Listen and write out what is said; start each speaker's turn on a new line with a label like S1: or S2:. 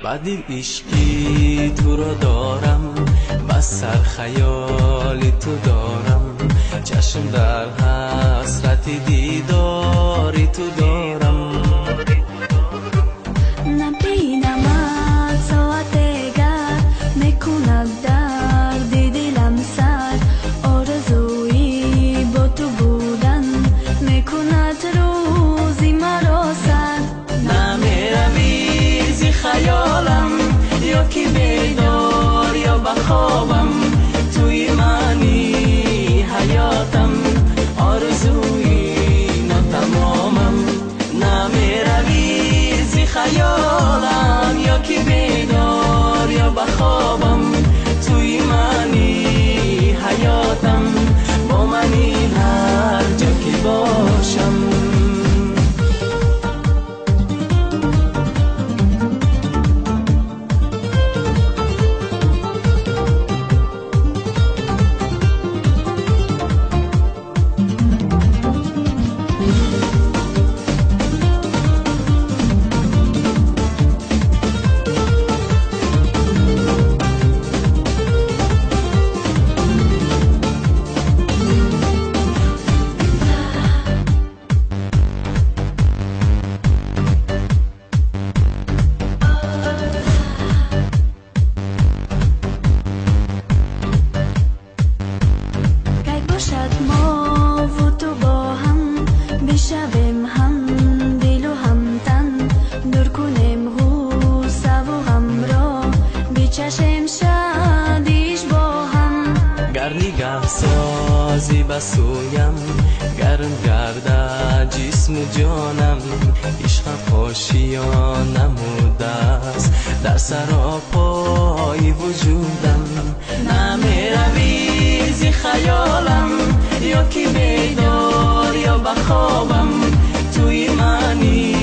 S1: بعدی عشقی تو رو دارم، بس سر خیالی تو دارم، چشم در حسرت دیداری تو دارم.
S2: نبینمت ساعت دیگر میکند درد دلم سر، آرزویی با تو بودن میکند روزی مرا سر.
S1: نمیروی زی خیالم، یا که بیدار یا بخوابم، توی منی حیاتم، آرزوی ناتمامم. نمیروی زی خیالم، یا که بیدار یا بخوابم، توی منی حیاتم، با منی هر جا که باشم.
S2: ما و تو با هم بشویم هم دل و هم تن، دور کنیم غصه و غم را بچشیم شادیش با هم.
S1: گر نگاه سازی بسویم، گرم گرده جسم و جانم، عشق پاشیا نموده است در سراپای وجودم. نمیروی زی خیالم، یا که بیدار یا بخوابم، توی منی